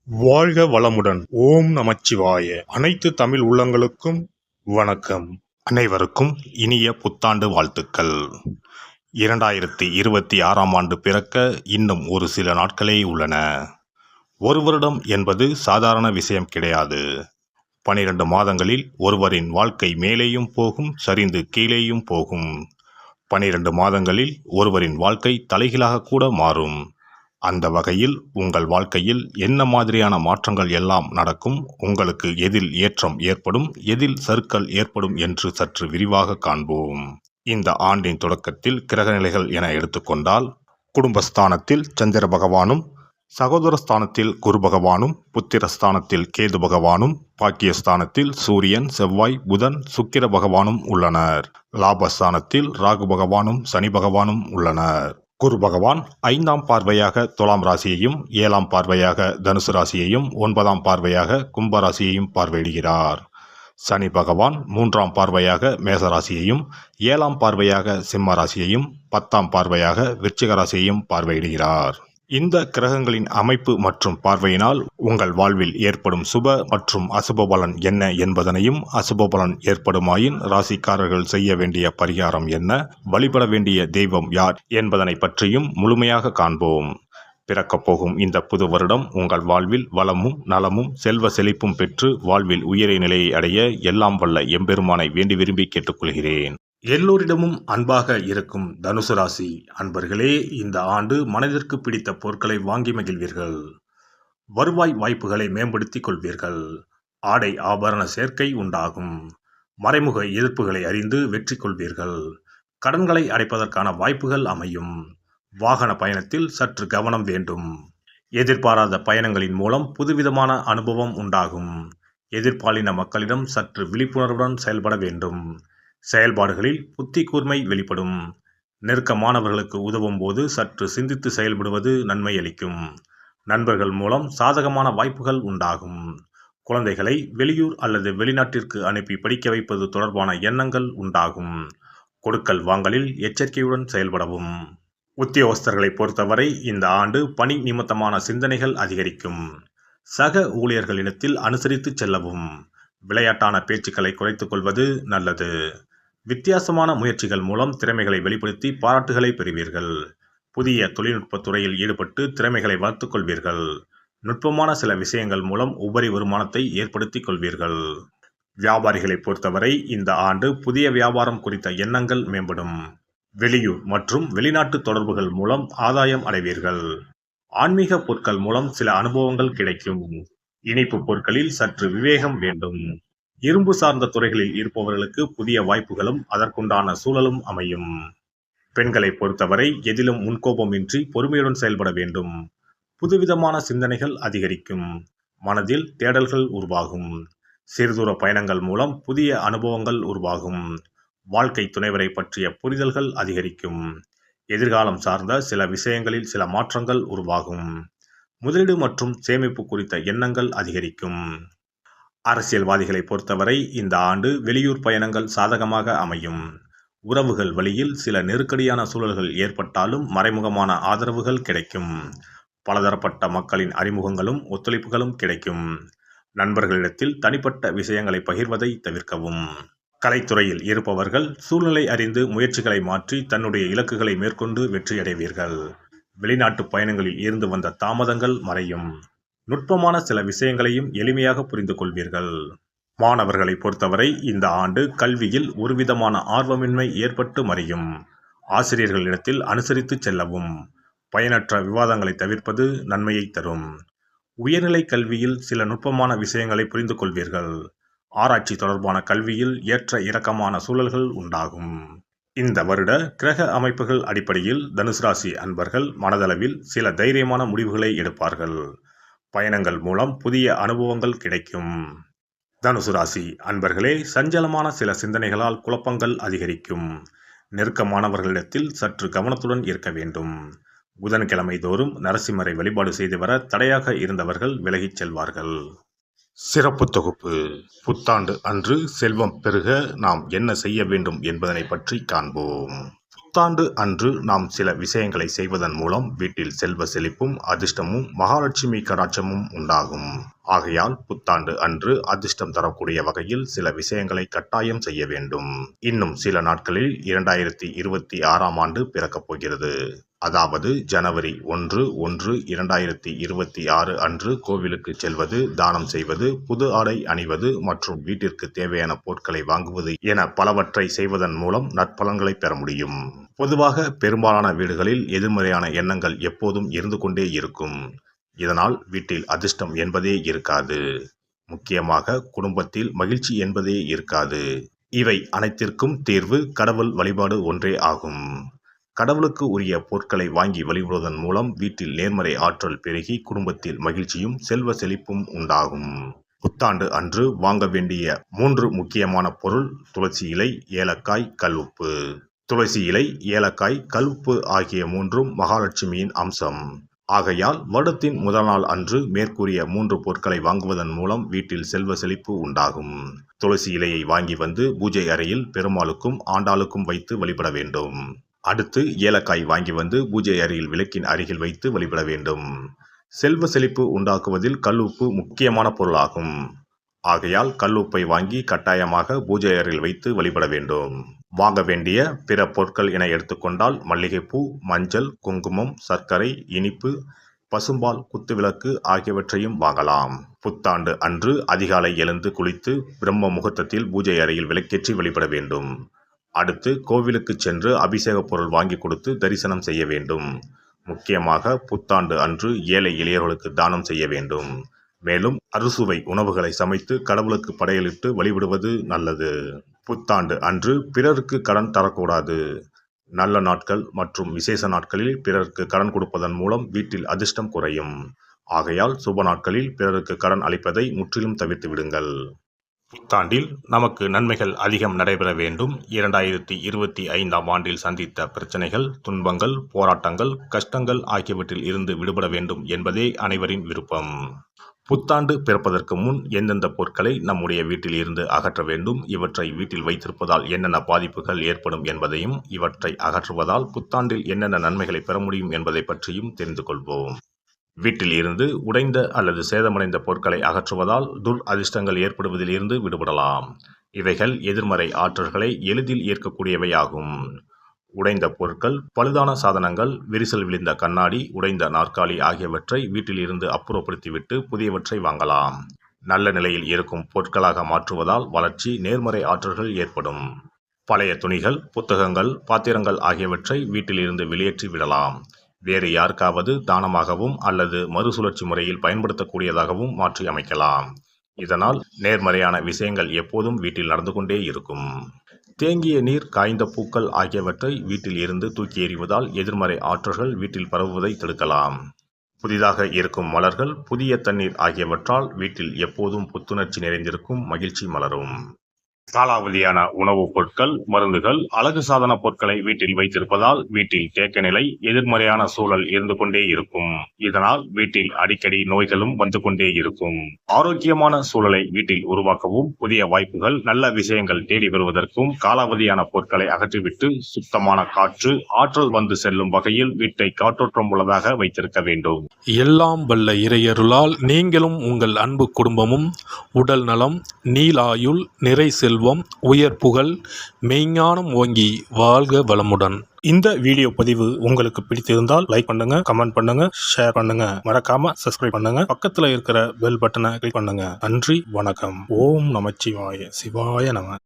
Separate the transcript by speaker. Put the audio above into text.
Speaker 1: வாழ்க வளமுடன். ஓம் நமச்சிவாய. அனைத்து தமிழ் உள்ளங்களுக்கும் வணக்கம். அனைவருக்கும் இனிய புத்தாண்டு வாழ்த்துக்கள். 2026ஆம் ஆண்டு பிறக்க இன்னும் ஒரு சில நாட்களே உள்ளன. ஒரு வருடம் என்பது சாதாரண விஷயம் கிடையாது. 12 மாதங்களில் ஒருவரின் வாழ்க்கை மேலேயும் போகும், சரிந்து கீழேயும் போகும். 12 மாதங்களில் ஒருவரின் வாழ்க்கை தலைகீழாக கூட மாறும். அந்த வகையில் உங்கள் வாழ்க்கையில் என்ன மாதிரியான மாற்றங்கள் எல்லாம் நடக்கும், உங்களுக்கு எதில் ஏற்றம் ஏற்படும், எதில் சறுக்கல் ஏற்படும் என்று சற்று விரிவாக காண்போம். இந்த ஆண்டின் தொடக்கத்தில் கிரகநிலைகள் என எடுத்துக்கொண்டால், குடும்பஸ்தானத்தில் சந்திர பகவானும், சகோதரஸ்தானத்தில் குரு பகவானும், புத்திரஸ்தானத்தில் கேது பகவானும், பாக்கியஸ்தானத்தில் சூரியன், செவ்வாய், புதன், சுக்கிர பகவானும் உள்ளனர். லாபஸ்தானத்தில் ராகு பகவானும் சனி பகவானும் உள்ளனர். குரு பகவான் 5ஆம் பார்வையாக துலாம் ராசியையும், 7ஆம் பார்வையாக தனுசு ராசியையும், 9ஆம் பார்வையாக கும்ப ராசியையும் பார்வையிடுகிறார். சனி பகவான் 3ஆம் பார்வையாக மேச ராசியையும், 7ஆம் பார்வையாக சிம்ம ராசியையும், 10ஆம் பார்வையாக விருச்சிக ராசியையும் பார்வையிடுகிறார். இந்த கிரகங்களின் அமைப்பு மற்றும் பார்வையினால் உங்கள் வாழ்வில் ஏற்படும் சுப மற்றும் அசுப பலன் என்ன என்பதனையும், அசுப பலன் ஏற்படுமாயின் ராசிக்காரர்கள் செய்ய வேண்டிய பரிகாரம் என்ன, வழிபட வேண்டிய தெய்வம் யார் என்பதனை பற்றியும் முழுமையாக காண்போம். பிறக்கப் போகும் இந்த புது வருடம் உங்கள் வாழ்வில் வளமும் நலமும் செல்வ செழிப்பும் பெற்று வாழ்வில் உயரிய நிலையை அடைய எல்லாம் வல்ல எம்பெருமானை வேண்டி விரும்பி கேட்டுக்கொள்கிறேன். எல்லோரிடமும் அன்பாக இருக்கும் தனுசு ராசி அன்பர்களே, இந்த ஆண்டு மனதிற்கு பிடித்த பொருட்களை வாங்கி மகிழ்வீர்கள். வருவாய் வாய்ப்புகளை மேம்படுத்திக் கொள்வீர்கள். ஆடை ஆபரண சேர்க்கை உண்டாகும். மறைமுக எதிர்ப்புகளை அறிந்து வெற்றி கொள்வீர்கள். கடன்களை அடைப்பதற்கான வாய்ப்புகள் அமையும். வாகன பயணத்தில் சற்று கவனம் வேண்டும். எதிர்பாராத பயணங்களின் மூலம் புதுவிதமான அனுபவம் உண்டாகும். எதிர்பாலின மக்களிடம் சற்று விழிப்புணர்வுடன் செயல்பட வேண்டும். செயல்பாடுகளில் புத்தி கூர்மை வெளிப்படும். நெருக்கமானவர்களுக்கு உதவும் போது சற்று சிந்தித்து செயல்படுவது நன்மை அளிக்கும். நண்பர்கள் மூலம் சாதகமான வாய்ப்புகள் உண்டாகும். குழந்தைகளை வெளியூர் அல்லது வெளிநாட்டிற்கு அனுப்பி படிக்க வைப்பது தொடர்பான எண்ணங்கள் உண்டாகும். கொடுக்கல் வாங்கலில் எச்சரிக்கையுடன் செயல்படவும். உத்தியோகஸ்தர்களை பொறுத்தவரை இந்த ஆண்டு பணி நிமித்தமான சிந்தனைகள் அதிகரிக்கும். சக ஊழியர்களிடத்தில் அனுசரித்து செல்லவும். விளையாட்டான பேச்சுக்களை குறைத்துக் கொள்வது நல்லது. வித்தியாசமான முயற்சிகள் மூலம் திறமைகளை வெளிப்படுத்தி பாராட்டுகளை பெறுவீர்கள். புதிய தொழில்நுட்பத் துறையில் ஈடுபட்டு திறமைகளை வளர்த்துக் கொள்வீர்கள். நுட்பமான சில விஷயங்கள் மூலம் உபரி வருமானத்தை ஏற்படுத்திக் கொள்வீர்கள். வியாபாரிகளை பொறுத்தவரை இந்த ஆண்டு புதிய வியாபாரம் குறித்த எண்ணங்கள் மேம்படும். வெளியூர் மற்றும் வெளிநாட்டு தொடர்புகள் மூலம் ஆதாயம் அடைவீர்கள். ஆன்மீக பொருட்கள் மூலம் சில அனுபவங்கள் கிடைக்கும். இனிப்பு பொருட்களில் சற்று விவேகம் வேண்டும். இரும்பு சார்ந்த துறைகளில் இருப்பவர்களுக்கு புதிய வாய்ப்புகளும் அதற்குண்டான சூழலும் அமையும். பெண்களை பொறுத்தவரை எதிலும் முன்கோபமின்றி பொறுமையுடன் செயல்பட வேண்டும். புதுவிதமான சிந்தனைகள் அதிகரிக்கும். மனதில் தேடல்கள் உருவாகும். சிறுதூர பயணங்கள் மூலம் புதிய அனுபவங்கள் உருவாகும். வாழ்க்கை துணைவரை பற்றிய புரிதல்கள் அதிகரிக்கும். எதிர்காலம் சார்ந்த சில விஷயங்களில் சில மாற்றங்கள் உருவாகும். முதலீடு மற்றும் சேமிப்பு குறித்த எண்ணங்கள் அதிகரிக்கும். அரசியல்வாதிகளை பொறுத்தவரை இந்த ஆண்டு வெளியூர் பயணங்கள் சாதகமாக அமையும். உறவுகள் வழியில் சில நெருக்கடியான சூழல்கள் ஏற்பட்டாலும் மறைமுகமான ஆதரவுகள் கிடைக்கும். பலதரப்பட்ட மக்களின் அறிமுகங்களும் ஒத்துழைப்புகளும் கிடைக்கும். நண்பர்களிடத்தில் தனிப்பட்ட விஷயங்களை பகிர்வதை தவிர்க்கவும். கலைத்துறையில் இருப்பவர்கள் சூழ்நிலை அறிந்து முயற்சிகளை மாற்றி தன்னுடைய இலக்குகளை மேற்கொண்டு வெற்றியடைவீர்கள். வெளிநாட்டு பயணங்களில் இருந்து வந்த தாமதங்கள் மறையும். நுட்பமான சில விஷயங்களையும் எளிமையாக புரிந்து கொள்வீர்கள். மாணவர்களை பொறுத்தவரை இந்த ஆண்டு கல்வியில் ஒருவிதமான ஆர்வமின்மை ஏற்பட்டு மறையும். ஆசிரியர்களிடத்தில் அனுசரித்து செல்லவும். பயனற்ற விவாதங்களை தவிர்ப்பது நன்மையை தரும். உயர்நிலை கல்வியில் சில நுட்பமான விஷயங்களை புரிந்து கொள்வீர்கள். ஆராய்ச்சி தொடர்பான கல்வியில் ஏற்ற இறக்கமான சூழல்கள் உண்டாகும். இந்த வருட கிரக அமைப்புகள் அடிப்படையில் தனுசு ராசி அன்பர்கள் மனதளவில் சில தைரியமான முடிவுகளை எடுப்பார்கள். பயணங்கள் மூலம் புதிய அனுபவங்கள் கிடைக்கும். தனுசு ராசி அன்பர்களே, சஞ்சலமான சில சிந்தனைகளால் குழப்பங்கள் அதிகரிக்கும். நெருக்கமானவர்களிடத்தில் சற்று கவனத்துடன் இருக்க வேண்டும். புதன்கிழமை தோறும் நரசிம்மரை வழிபாடு செய்து வர தடையாக இருந்தவர்கள் விலகிச் செல்வார்கள். சிறப்பு தொகுப்பு. புத்தாண்டு அன்று செல்வம் பெருக நாம் என்ன செய்ய வேண்டும் என்பதனை பற்றி காண்போம். புத்தாண்டு அன்று நாம் சில விஷயங்களை செய்வதன் மூலம் வீட்டில் செல்வ செழிப்பும் அதிர்ஷ்டமும் மகாலட்சுமி கடாட்சமும் உண்டாகும். ஆகையால் புத்தாண்டு அன்று அதிர்ஷ்டம் தரக்கூடிய வகையில் சில விஷயங்களை கட்டாயம் செய்ய வேண்டும். இன்னும் சில நாட்களில் 2026ஆம் ஆண்டு பிறக்கப் போகிறது. அதாவது ஜனவரி 1/1/2026 அன்று கோவிலுக்கு செல்வது, தானம் செய்வது, புது ஆடை அணிவது மற்றும் வீட்டிற்கு தேவையான பொருட்களை வாங்குவது என பலவற்றை செய்வதன் மூலம் நற்பலன்களை பெற முடியும். பொதுவாக பெரும்பாலான வீடுகளில் எதிர்மறையான எண்ணங்கள் எப்போதும் இருந்து கொண்டே இருக்கும். இதனால் வீட்டில் அதிர்ஷ்டம் என்பதே இருக்காது. முக்கியமாக குடும்பத்தில் மகிழ்ச்சி என்பதே இருக்காது. இவை அனைத்திற்கும் தீர்வு கடவுள் வழிபாடு ஒன்றே ஆகும். கடவுளுக்கு உரிய பொருட்களை வாங்கி வழிபடுவதன் மூலம் வீட்டில் நேர்மறை ஆற்றல் பெருகி குடும்பத்தில் மகிழ்ச்சியும் செல்வ செழிப்பும் உண்டாகும். புத்தாண்டு அன்று வாங்க வேண்டிய 3 முக்கியமான பொருள்: துளசி இலை, ஏலக்காய், கல்உப்பு. துளசி இலை, ஏலக்காய், கல்உப்பு ஆகிய 3ம் மகாலட்சுமியின் அம்சம். ஆகையால் வருடத்தின் முதல் நாள் அன்று மேற்கூறிய 3 பொருட்களை வாங்குவதன் மூலம் வீட்டில் செல்வ செழிப்பு உண்டாகும். துளசி இலையை வாங்கி வந்து பூஜை அறையில் பெருமாளுக்கும் ஆண்டாளுக்கும் வைத்து வழிபட வேண்டும். அடுத்து ஏலக்காய் வாங்கி வந்து பூஜை அறையில் விளக்கின் அருகில் வைத்து வழிபட வேண்டும். செல்வ செழிப்பு உண்டாக்குவதில் கல்உப்பு முக்கியமான பொருளாகும். ஆகையால் கல்உப்பை வாங்கி கட்டாயமாக பூஜை அறையில் வைத்து வழிபட வேண்டும். வாங்க வேண்டிய பிற பொருட்கள் என எடுத்துக்கொண்டால் மல்லிகைப்பூ, மஞ்சள், குங்குமம், சர்க்கரை, இனிப்பு, பசும்பால், குத்துவிளக்கு ஆகியவற்றையும் வாங்கலாம். புத்தாண்டு அன்று அதிகாலை எழுந்து குளித்து பிரம்ம முகூர்த்தத்தில் பூஜை அறையில் விளக்கேற்றி வழிபட வேண்டும். அடுத்து கோவிலுக்கு சென்று அபிஷேக பொருள் வாங்கி கொடுத்து தரிசனம் செய்ய வேண்டும். முக்கியமாக புத்தாண்டு அன்று ஏழை எளியவர்களுக்கு தானம் செய்ய வேண்டும். மேலும் அறுசுவை உணவுகளை சமைத்து கடவுளுக்கு படையலிட்டு வழிபடுவது நல்லது. புத்தாண்டு அன்று பிறருக்கு கடன் தரக்கூடாது. நல்ல நாட்கள் மற்றும் விசேஷ நாட்களில் பிறருக்கு கடன் கொடுப்பதன் மூலம் வீட்டில் அதிர்ஷ்டம் குறையும். ஆகையால் சுப நாட்களில் பிறருக்கு கடன் அளிப்பதை முற்றிலும் தவிர்த்து விடுங்கள். புத்தாண்டில் நமக்கு நன்மைகள் அதிகம் நடைபெற வேண்டும். 2025ஆம் ஆண்டில் சந்தித்த பிரச்சனைகள், துன்பங்கள், போராட்டங்கள், கஷ்டங்கள் ஆகியவற்றில் இருந்து விடுபட வேண்டும் என்பதே அனைவரின் விருப்பம். புத்தாண்டு பிறப்பதற்கு முன் எந்தெந்த பொருட்களை நம்முடைய வீட்டில் இருந்து அகற்ற வேண்டும், இவற்றை வீட்டில் வைத்திருப்பதால் என்னென்ன பாதிப்புகள் ஏற்படும் என்பதையும், இவற்றை அகற்றுவதால் புத்தாண்டில் என்னென்ன நன்மைகளை பெற முடியும் என்பதை பற்றியும் தெரிந்து கொள்வோம். வீட்டில் இருந்து உடைந்த அல்லது சேதமடைந்த பொருட்களை அகற்றுவதால் துர் அதிர்ஷ்டங்கள் ஏற்படுவதில் இருந்து விடுபடலாம். இவைகள் எதிர்மறை ஆற்றல்களை எளிதில் ஈர்க்கக்கூடியவையாகும். உடைந்த பொருட்கள், பழுதான சாதனங்கள், விரிசல் விழுந்த கண்ணாடி, உடைந்த நாற்காலி ஆகியவற்றை வீட்டில் இருந்து அப்புறப்படுத்திவிட்டு புதியவற்றை வாங்கலாம். நல்ல நிலையில் இருக்கும் பொருட்களாக மாற்றுவதால் வளர்ச்சி, நேர்மறை ஆற்றல்கள் ஏற்படும். பழைய துணிகள், புத்தகங்கள், பாத்திரங்கள் ஆகியவற்றை வீட்டில் இருந்து வெளியேற்றி விடலாம். வேறு யாருக்காவது தானமாகவும் அல்லது மறுசுழற்சி முறையில் பயன்படுத்தக்கூடியதாகவும் மாற்றி அமைக்கலாம். இதனால் நேர்மறையான விஷயங்கள் எப்போதும் வீட்டில் நடந்து கொண்டே இருக்கும். தேங்கிய நீர், காய்ந்த பூக்கள் ஆகியவற்றை வீட்டில் இருந்து தூக்கி எறிவதால் எதிர்மறை ஆற்றல்கள் வீட்டில் பரவுவதை தடுக்கலாம். புதிதாக இருக்கும் மலர்கள், புதிய தண்ணீர் ஆகியவற்றால் வீட்டில் எப்போதும் புத்துணர்ச்சி நிறைந்திருக்கும், மகிழ்ச்சி மலரும். காலாவதியான உணவுப் பொருட்கள், மருந்துகள், அழகு சாதன பொருட்களை வீட்டில் வைத்திருப்பதால் வீட்டில் தேக்க நிலை, எதிர்மறையான சூழல் இருந்து கொண்டே இருக்கும். இதனால் வீட்டில் அடிக்கடி நோய்களும் வந்து கொண்டே இருக்கும். ஆரோக்கியமான சூழலை வீட்டில் உருவாக்கவும், புதிய வாய்ப்புகள், நல்ல விஷயங்கள் தேடி வருவதற்கும் காலாவதியான பொருட்களை அகற்றிவிட்டு சுத்தமான காற்று, ஆற்றல் வந்து செல்லும் வகையில் வீட்டை காற்றோட்டம் உள்ளதாக வைத்திருக்க வேண்டும்.
Speaker 2: எல்லாம் வல்ல இறையருளால் நீங்களும் உங்கள் அன்பு குடும்பமும் உடல் நலம், நீலாயுள், நிறை செல்வம், உயர் புகழ், மெய்ஞானம் ஓங்கி வாழ்க வளமுடன். இந்த வீடியோ பதிவு உங்களுக்கு பிடித்திருந்தால் லைக் பண்ணுங்க, கமெண்ட் பண்ணுங்க, ஷேர் பண்ணுங்க, மறக்காம சப்ஸ்கிரைப் பண்ணுங்க, பக்கத்துல இருக்கிற பெல் பட்டனை கிளிக் பண்ணுங்க. நன்றி, வணக்கம். ஓம் நமச்சிவாய. சிவாய நம.